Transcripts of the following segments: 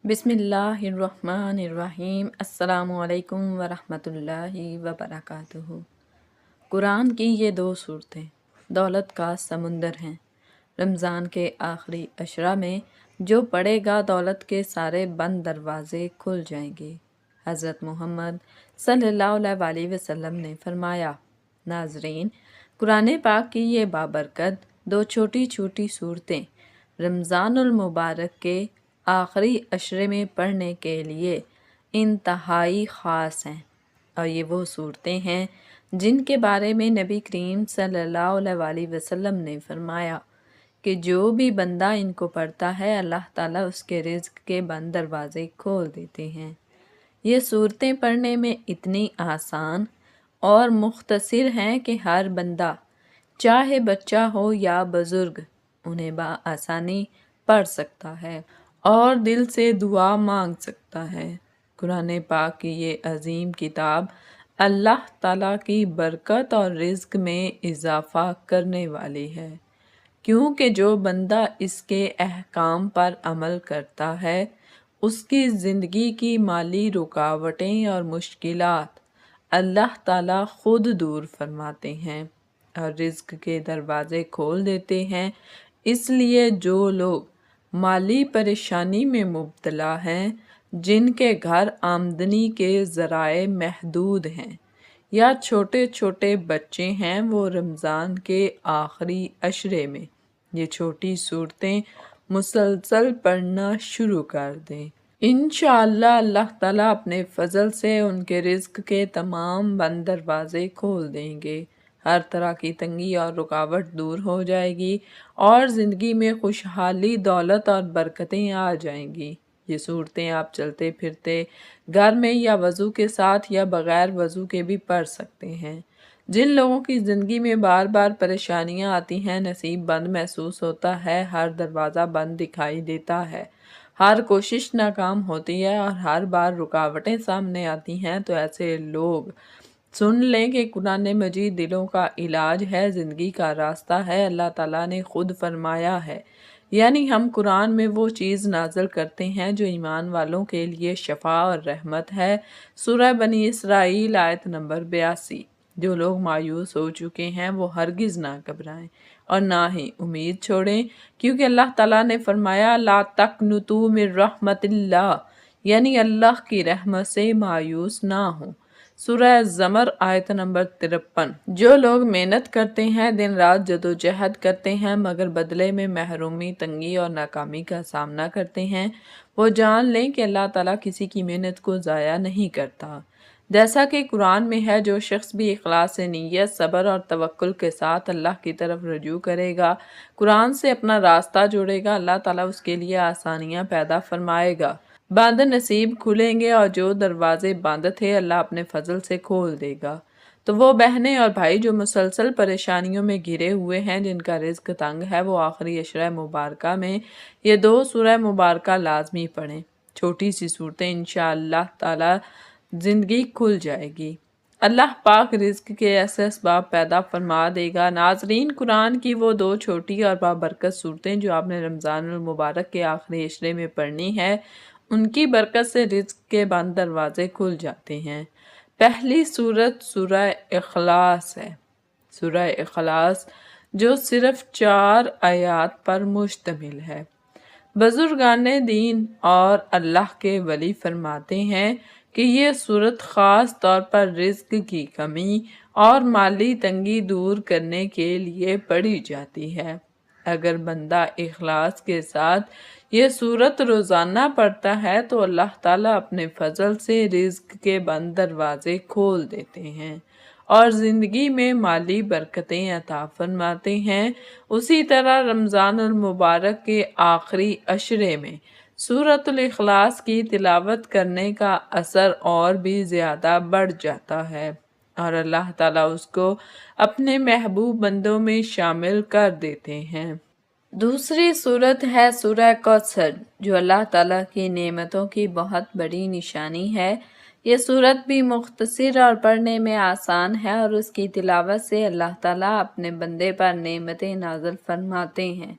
بسم اللہ الرحمن الرحیم۔ السلام علیکم ورحمۃ اللہ وبرکاتہ۔ قرآن کی یہ دو صورتیں دولت کا سمندر ہیں۔ رمضان کے آخری عشرہ میں جو پڑھے گا دولت کے سارے بند دروازے کھل جائیں گے۔ حضرت محمد صلی اللہ علیہ وسلم نے فرمایا۔ ناظرین، قرآن پاک کی یہ بابرکت دو چھوٹی چھوٹی صورتیں رمضان المبارک کے آخری عشرے میں پڑھنے کے لیے انتہائی خاص ہیں، اور یہ وہ صورتیں ہیں جن کے بارے میں نبی کریم صلی اللہ علیہ وسلم نے فرمایا کہ جو بھی بندہ ان کو پڑھتا ہے اللہ تعالیٰ اس کے رزق کے بند دروازے کھول دیتے ہیں۔ یہ صورتیں پڑھنے میں اتنی آسان اور مختصر ہیں کہ ہر بندہ چاہے بچہ ہو یا بزرگ انہیں بآسانی پڑھ سکتا ہے اور دل سے دعا مانگ سکتا ہے۔ قرآن پاک کی یہ عظیم کتاب اللہ تعالیٰ کی برکت اور رزق میں اضافہ کرنے والی ہے، کیونکہ جو بندہ اس کے احکام پر عمل کرتا ہے اس کی زندگی کی مالی رکاوٹیں اور مشکلات اللہ تعالیٰ خود دور فرماتے ہیں اور رزق کے دروازے کھول دیتے ہیں۔ اس لیے جو لوگ مالی پریشانی میں مبتلا ہیں، جن کے گھر آمدنی کے ذرائع محدود ہیں یا چھوٹے چھوٹے بچے ہیں، وہ رمضان کے آخری عشرے میں یہ چھوٹی صورتیں مسلسل پڑھنا شروع کر دیں۔ انشاءاللہ اللہ تعالیٰ اپنے فضل سے ان کے رزق کے تمام بند دروازے کھول دیں گے، ہر طرح کی تنگی اور رکاوٹ دور ہو جائے گی اور زندگی میں خوشحالی، دولت اور برکتیں آ جائیں گی۔ یہ صورتیں آپ چلتے پھرتے گھر میں یا وضو کے ساتھ یا بغیر وضو کے بھی پڑھ سکتے ہیں۔ جن لوگوں کی زندگی میں بار بار پریشانیاں آتی ہیں، نصیب بند محسوس ہوتا ہے، ہر دروازہ بند دکھائی دیتا ہے، ہر کوشش ناکام ہوتی ہے اور ہر بار رکاوٹیں سامنے آتی ہیں، تو ایسے لوگ سن لیں کہ قرآن مجید دلوں کا علاج ہے، زندگی کا راستہ ہے۔ اللہ تعالیٰ نے خود فرمایا ہے، یعنی ہم قرآن میں وہ چیز نازل کرتے ہیں جو ایمان والوں کے لیے شفا اور رحمت ہے۔ سورہ بنی اسرائیل آیت نمبر 82۔ جو لوگ مایوس ہو چکے ہیں وہ ہرگز نہ گھبرائیں اور نہ ہی امید چھوڑیں، کیونکہ اللہ تعالیٰ نے فرمایا لا تقنطوا من رحمت اللہ، یعنی اللہ کی رحمت سے مایوس نہ ہوں۔ سورہ زمر آیت نمبر 53۔ جو لوگ محنت کرتے ہیں، دن رات جدوجہد کرتے ہیں، مگر بدلے میں محرومی، تنگی اور ناکامی کا سامنا کرتے ہیں، وہ جان لیں کہ اللہ تعالیٰ کسی کی محنت کو ضائع نہیں کرتا۔ جیسا کہ قرآن میں ہے، جو شخص بھی اخلاص نیت، صبر اور توکل کے ساتھ اللہ کی طرف رجوع کرے گا، قرآن سے اپنا راستہ جوڑے گا، اللہ تعالیٰ اس کے لیے آسانیاں پیدا فرمائے گا، بند نصیب کھلیں گے اور جو دروازے بند تھے اللہ اپنے فضل سے کھول دے گا۔ تو وہ بہنیں اور بھائی جو مسلسل پریشانیوں میں گھرے ہوئے ہیں، جن کا رزق تنگ ہے، وہ آخری عشرہ مبارکہ میں یہ دو سورہ مبارکہ لازمی پڑھیں۔ چھوٹی سی صورتیں انشاءاللہ تعالی زندگی کھل جائے گی۔ اللہ پاک رزق کے ایسے اسباب پیدا فرما دے گا۔ ناظرین، قرآن کی وہ دو چھوٹی اور بابرکت صورتیں جو آپ نے رمضان المبارک کے آخری عشرے میں پڑھنی ہے، ان کی برکت سے رزق کے بند دروازے کھل جاتے ہیں۔ پہلی صورت سورہ اخلاص ہے۔ سورہ اخلاص جو صرف 4 آیات پر مشتمل ہے۔ بزرگان دین اور اللہ کے ولی فرماتے ہیں کہ یہ صورت خاص طور پر رزق کی کمی اور مالی تنگی دور کرنے کے لیے پڑھی جاتی ہے۔ اگر بندہ اخلاص کے ساتھ یہ صورت روزانہ پڑھتا ہے تو اللہ تعالیٰ اپنے فضل سے رزق کے بند دروازے کھول دیتے ہیں اور زندگی میں مالی برکتیں عطا فرماتے ہیں۔ اسی طرح رمضان المبارک کے آخری عشرے میں سورۃ الاخلاص کی تلاوت کرنے کا اثر اور بھی زیادہ بڑھ جاتا ہے اور اللہ تعالیٰ اس کو اپنے محبوب بندوں میں شامل کر دیتے ہیں۔ دوسری صورت ہے سورہ کوثر، جو اللہ تعالیٰ کی نعمتوں کی بہت بڑی نشانی ہے۔ یہ صورت بھی مختصر اور پڑھنے میں آسان ہے اور اس کی تلاوت سے اللہ تعالیٰ اپنے بندے پر نعمتیں نازل فرماتے ہیں۔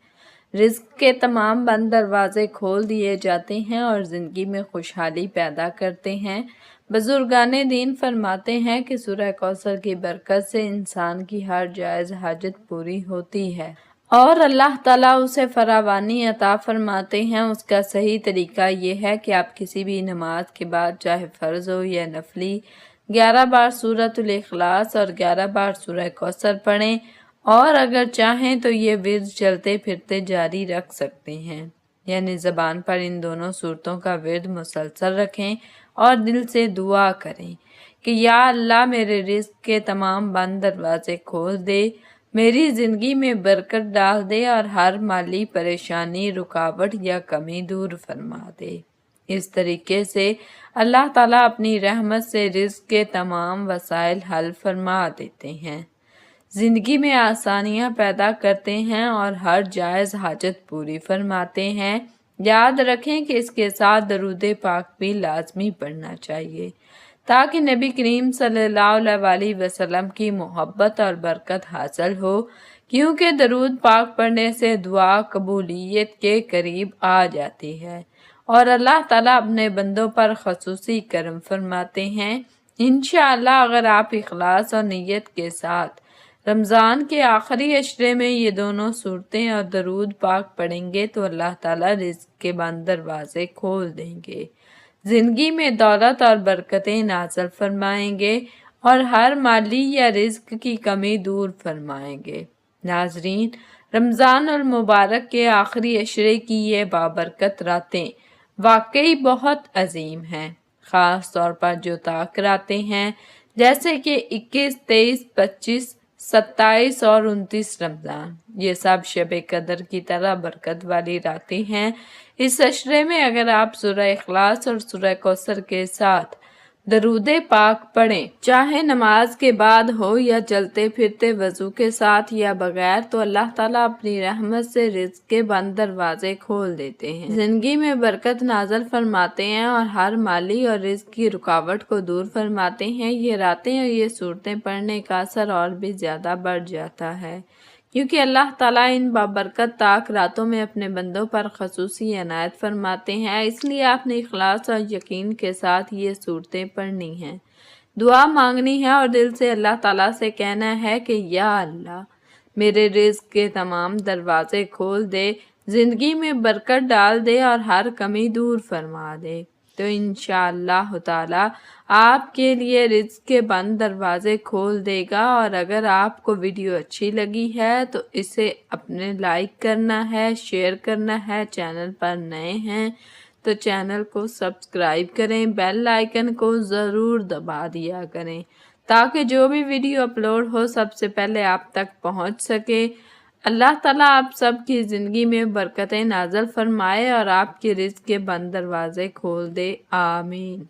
رزق کے تمام بند دروازے کھول دیے جاتے ہیں اور زندگی میں خوشحالی پیدا کرتے ہیں۔ بزرگان دین فرماتے ہیں کہ سورہ کوثر کی برکت سے انسان کی ہر جائز حاجت پوری ہوتی ہے اور اللہ تعالیٰ اسے فراوانی عطا فرماتے ہیں۔ اس کا صحیح طریقہ یہ ہے کہ آپ کسی بھی نماز کے بعد چاہے فرض ہو یا نفلی 11 بار سورۃ الاخلاص اور 11 بار سورہ کوثر پڑھیں، اور اگر چاہیں تو یہ ورد چلتے پھرتے جاری رکھ سکتے ہیں، یعنی زبان پر ان دونوں صورتوں کا ورد مسلسل رکھیں اور دل سے دعا کریں کہ یا اللہ میرے رزق کے تمام بند دروازے کھول دے، میری زندگی میں برکت ڈال دے اور ہر مالی پریشانی، رکاوٹ یا کمی دور فرما دے۔ اس طریقے سے اللہ تعالیٰ اپنی رحمت سے رزق کے تمام وسائل حل فرما دیتے ہیں، زندگی میں آسانیاں پیدا کرتے ہیں اور ہر جائز حاجت پوری فرماتے ہیں۔ یاد رکھیں کہ اس کے ساتھ درود پاک بھی لازمی پڑھنا چاہیے تاکہ نبی کریم صلی اللہ علیہ وسلم کی محبت اور برکت حاصل ہو، کیونکہ درود پاک پڑھنے سے دعا قبولیت کے قریب آ جاتی ہے اور اللہ تعالیٰ اپنے بندوں پر خصوصی کرم فرماتے ہیں۔ انشاءاللہ اگر آپ اخلاص اور نیت کے ساتھ رمضان کے آخری عشرے میں یہ دونوں صورتیں اور درود پاک پڑھیں گے تو اللہ تعالیٰ رزق کے بند دروازے کھول دیں گے، زندگی میں دولت اور برکتیں نازل فرمائیں گے اور ہر مالی یا رزق کی کمی دور فرمائیں گے۔ ناظرین، رمضان المبارک کے آخری عشرے کی یہ بابرکت راتیں واقعی بہت عظیم ہیں، خاص طور پر جو طاق راتیں ہیں جیسے کہ 21، 23، 25، 27 اور 29 رمضان، یہ سب شب قدر کی طرح برکت والی راتیں ہیں۔ اس عشرے میں اگر آپ سورہ اخلاص اور سورہ کوثر کے ساتھ درود پاک پڑھیں، چاہے نماز کے بعد ہو یا چلتے پھرتے وضو کے ساتھ یا بغیر، تو اللہ تعالیٰ اپنی رحمت سے رزق کے بند دروازے کھول دیتے ہیں، زندگی میں برکت نازل فرماتے ہیں اور ہر مالی اور رزق کی رکاوٹ کو دور فرماتے ہیں۔ یہ راتیں اور یہ صورتیں پڑھنے کا اثر اور بھی زیادہ بڑھ جاتا ہے، کیونکہ اللہ تعالیٰ ان بابرکت طاق راتوں میں اپنے بندوں پر خصوصی عنایت فرماتے ہیں، اس لیے آپ نے اخلاص اور یقین کے ساتھ یہ صورتیں پڑھنی ہیں، دعا مانگنی ہے اور دل سے اللہ تعالیٰ سے کہنا ہے کہ یا اللہ میرے رزق کے تمام دروازے کھول دے، زندگی میں برکت ڈال دے اور ہر کمی دور فرما دے، تو انشاءاللہ تعالیٰ آپ کے لیے رزق کے بند دروازے کھول دے گا۔ اور اگر آپ کو ویڈیو اچھی لگی ہے تو اسے اپنے لائک کرنا ہے، شیئر کرنا ہے، چینل پر نئے ہیں تو چینل کو سبسکرائب کریں، بیل آئیکن کو ضرور دبا دیا کریں تاکہ جو بھی ویڈیو اپلوڈ ہو سب سے پہلے آپ تک پہنچ سکے۔ اللہ تعالیٰ آپ سب کی زندگی میں برکتیں نازل فرمائے اور آپ کے رزق کے بند دروازے کھول دے، آمین۔